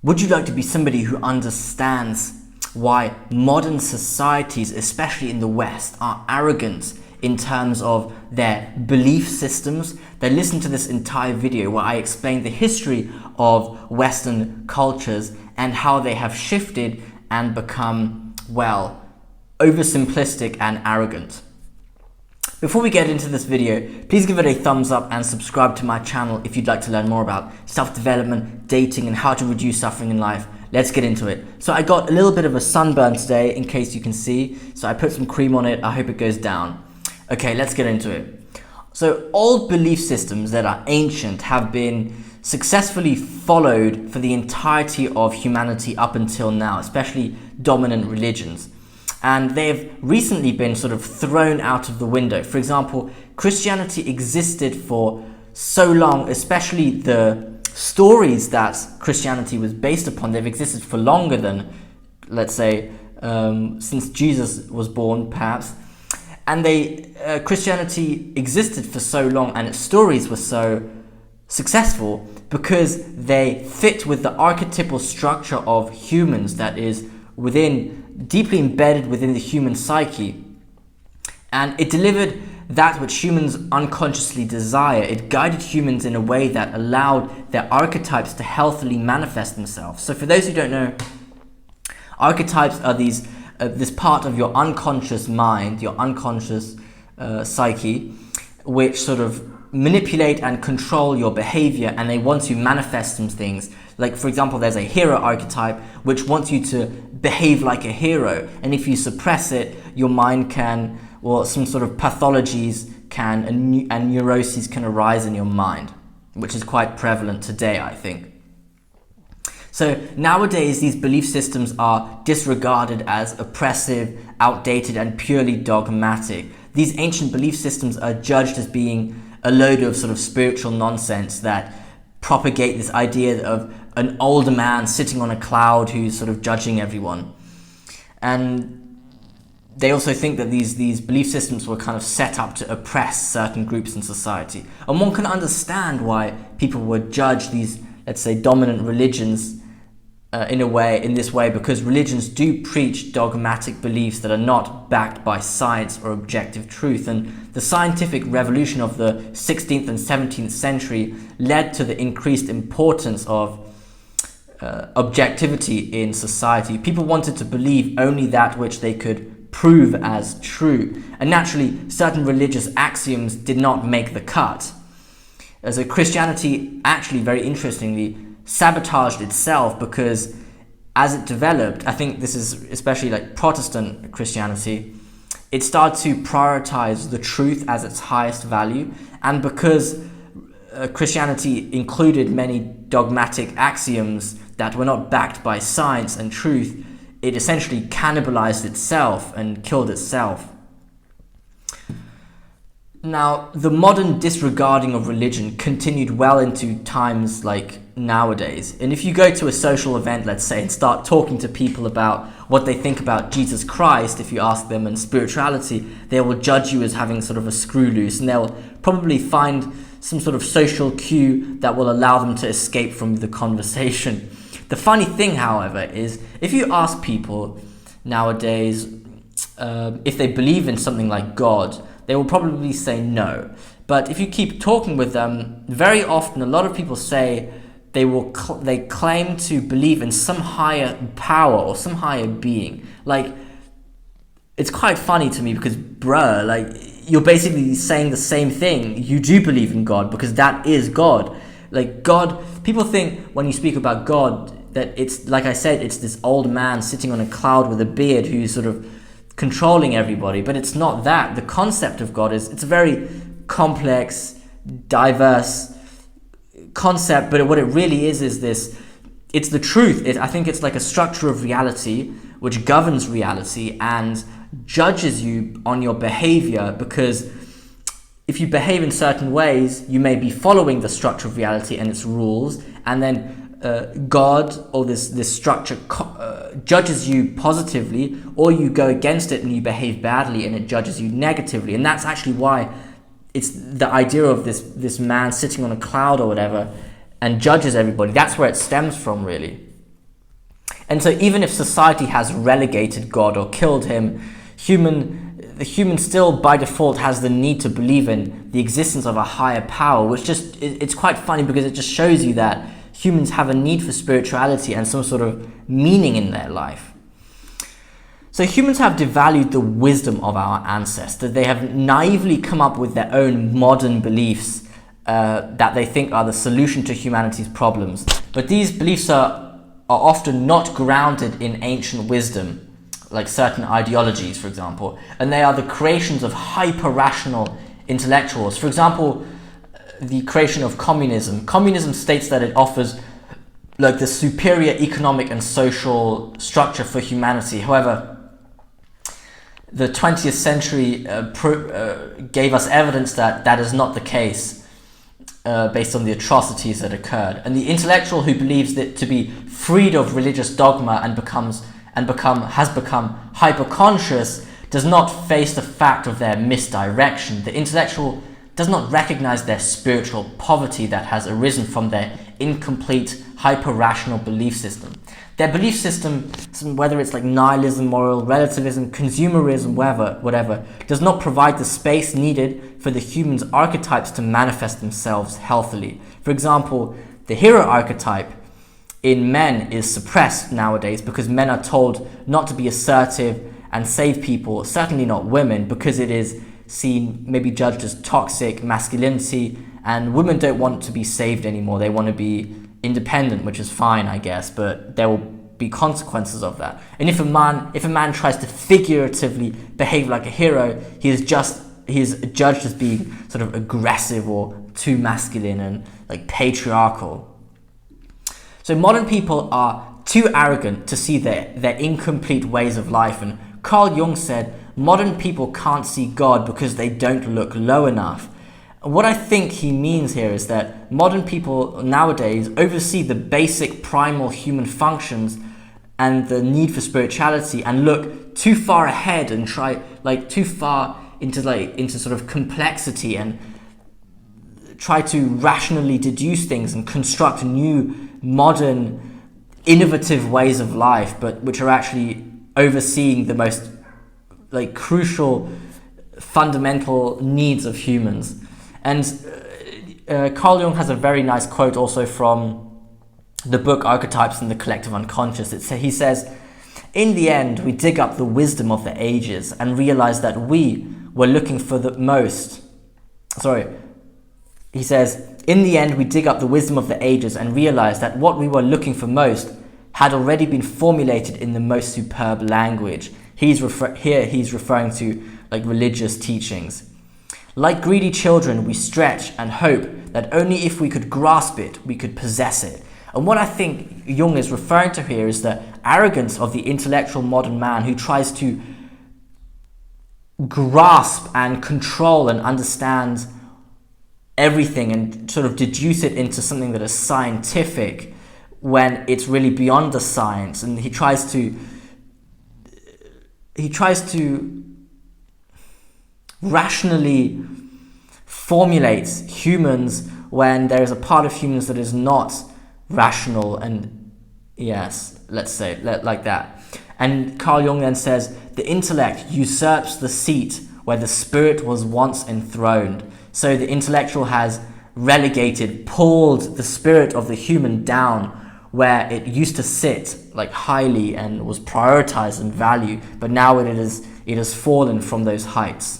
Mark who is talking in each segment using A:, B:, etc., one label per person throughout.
A: Would you like to be somebody who understands why modern societies, especially in the West, are arrogant in terms of their belief systems? Then listen to this entire video where I explain the history of Western cultures and how they have shifted and become, well, oversimplistic and arrogant. Before we get into this video, please give it a thumbs up and subscribe to my channel if you'd like to learn more about self-development, dating, and how to reduce suffering in life. Let's get into it. So I got a little bit of a sunburn today, in case you can see. So I put some cream on it. I hope it goes down. Okay, let's get into it. So old belief systems that are ancient have been successfully followed for the entirety of humanity up until now, especially dominant religions. And they've recently been sort of thrown out of the window. For example, Christianity existed for so long, especially the stories that Christianity was based upon. They've existed for longer than, let's say, since Jesus was born, perhaps. And Christianity existed for so long and its stories were so successful because they fit with the archetypal structure of humans that is deeply embedded within the human psyche, and it delivered that which humans unconsciously desire. It guided humans in a way that allowed their archetypes to healthily manifest themselves. So for those who don't know, archetypes are this part of your unconscious mind, your unconscious psyche, which sort of manipulate and control your behavior, and they want to manifest some things. Like, for example, there's a hero archetype which wants you to behave like a hero, and if you suppress it, your mind can, well, some sort of pathologies can and neuroses can arise in your mind, which is quite prevalent today, I think. So nowadays, these belief systems are disregarded as oppressive, outdated, and purely dogmatic. These ancient belief systems are judged as being a load of sort of spiritual nonsense that propagate this idea of an older man sitting on a cloud who's sort of judging everyone. And they also think that these belief systems were kind of set up to oppress certain groups in society. And one can understand why people would judge these, let's say, dominant religions in this way, because religions do preach dogmatic beliefs that are not backed by science or objective truth. And the scientific revolution of the 16th and 17th century led to the increased importance of objectivity in society. People wanted to believe only that which they could prove as true. And naturally, certain religious axioms did not make the cut. So Christianity actually, very interestingly, sabotaged itself, because as it developed, I think this is especially like Protestant Christianity, it started to prioritize the truth as its highest value. And because Christianity included many dogmatic axioms that were not backed by science and truth, it essentially cannibalized itself and killed itself. Now, the modern disregarding of religion continued well into times like nowadays. And if you go to a social event, let's say, and start talking to people about what they think about Jesus Christ, if you ask them, and spirituality, they will judge you as having sort of a screw loose, and they'll probably find some sort of social cue that will allow them to escape from the conversation. The funny thing, however, is if you ask people nowadays if they believe in something like God, they will probably say no. But if you keep talking with them, very often a lot of people say they claim to believe in some higher power or some higher being. Like, it's quite funny to me because, bruh, like, you're basically saying the same thing. You do believe in God because that is God. Like, God, people think when you speak about God that it's, like I said, it's this old man sitting on a cloud with a beard who's sort of controlling everybody, but it's not that. The concept of God it's a very complex, diverse concept, but what it really is this, it's the truth. I think it's like a structure of reality which governs reality and judges you on your behavior, because if you behave in certain ways, you may be following the structure of reality and its rules, and then God or this structure judges you positively, or you go against it and you behave badly and it judges you negatively. And that's actually why it's the idea of this man sitting on a cloud or whatever and judges everybody. That's where it stems from, really. And so even if society has relegated God or killed him, the human still by default has the need to believe in the existence of a higher power, which it's quite funny because it just shows you that humans have a need for spirituality and some sort of meaning in their life. So humans have devalued the wisdom of our ancestors. They have naively come up with their own modern beliefs that they think are the solution to humanity's problems. But these beliefs are often not grounded in ancient wisdom, like certain ideologies, for example, and they are the creations of hyper-rational intellectuals. For example, the creation of communism. Communism states that it offers like the superior economic and social structure for humanity. However, the 20th century gave us evidence that that is not the case, based on the atrocities that occurred. And the intellectual who believes that to be freed of religious dogma and has become hyper-conscious does not face the fact of their misdirection. The intellectual does not recognize their spiritual poverty that has arisen from their incomplete hyper-rational belief system. Their belief system, whether it's like nihilism, moral relativism, consumerism, whatever, does not provide the space needed for the human's archetypes to manifest themselves healthily. For example, the hero archetype in men is suppressed nowadays because men are told not to be assertive and save people, certainly not women, because it is seen, maybe judged as toxic masculinity, and women don't want to be saved anymore. They want to be independent, which is fine, I guess, but there will be consequences of that. And if a man tries to figuratively behave like a hero, he is judged as being sort of aggressive or too masculine and like patriarchal. So modern people are too arrogant to see their incomplete ways of life, and Carl Jung said, modern people can't see God because they don't look low enough. What I think he means here is that modern people nowadays oversee the basic primal human functions and the need for spirituality and look too far ahead and try too far into sort of complexity and try to rationally deduce things and construct new, modern, innovative ways of life, but which are actually overseeing the most crucial, fundamental needs of humans. And Carl Jung has a very nice quote also from the book Archetypes in the Collective Unconscious. He says, "In the end, we dig up the wisdom of the ages and realize that we were looking for the most." He says, "In the end, we dig up the wisdom of the ages and realize that what we were looking for most had already been formulated in the most superb language." He's referring to religious teachings. "Like greedy children, we stretch and hope that only if we could grasp it, we could possess it." And what I think Jung is referring to here is the arrogance of the intellectual modern man who tries to grasp and control and understand everything and sort of deduce it into something that is scientific when it's really beyond the science. And he tries to rationally formulate humans when there is a part of humans that is not rational, and yes, let's say like that. And Carl Jung then says, "The intellect usurps the seat where the spirit was once enthroned." So the intellectual has pulled the spirit of the human down where it used to sit highly and was prioritized and valued, but now it has fallen from those heights.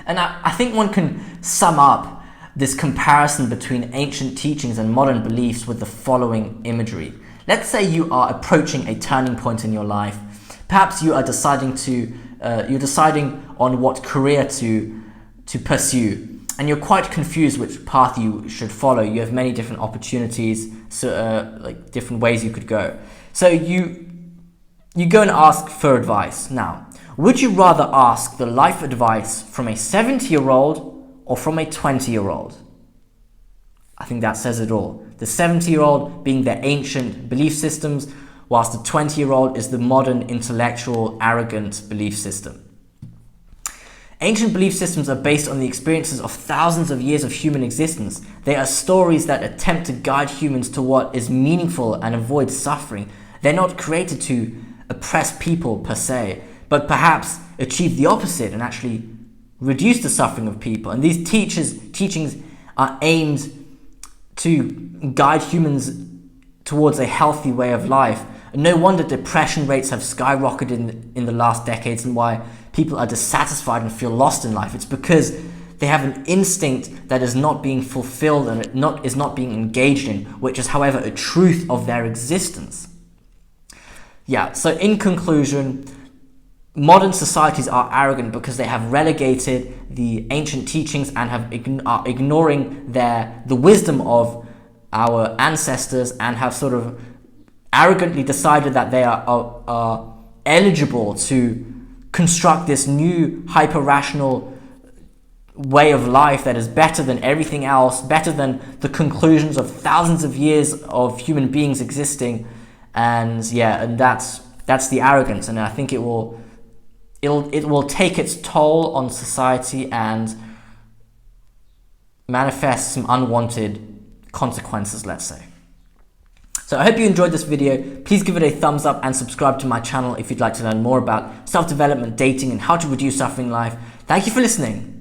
A: And I think one can sum up this comparison between ancient teachings and modern beliefs with the following imagery. Let's say you are approaching a turning point in your life. Perhaps you are deciding on what career to pursue, and you're quite confused which path you should follow. You have many different opportunities, different ways you could go. So you go and ask for advice. Now, would you rather ask the life advice from a 70-year-old or from a 20-year-old? I think that says it all. The 70-year-old being their ancient belief systems, whilst the 20-year-old is the modern, intellectual, arrogant belief system. Ancient belief systems are based on the experiences of thousands of years of human existence. They are stories that attempt to guide humans to what is meaningful and avoid suffering. They're not created to oppress people per se, but perhaps achieve the opposite and actually reduce the suffering of people. And these teachings are aimed to guide humans towards a healthy way of life. And no wonder depression rates have skyrocketed in the last decades, and why people are dissatisfied and feel lost in life. It's because they have an instinct that is not being fulfilled and is not being engaged in, which is, however, a truth of their existence. Yeah, so in conclusion, modern societies are arrogant because they have relegated the ancient teachings and are ignoring the wisdom of our ancestors, and have sort of arrogantly decided that they are eligible to construct this new hyper-rational way of life that is better than everything else, better than the conclusions of thousands of years of human beings existing. And yeah, and that's the arrogance, and I think it will take its toll on society and manifest some unwanted consequences, let's say. So I hope you enjoyed this video. Please give it a thumbs up and subscribe to my channel if you'd like to learn more about self-development, dating, and how to reduce suffering in life. Thank you for listening.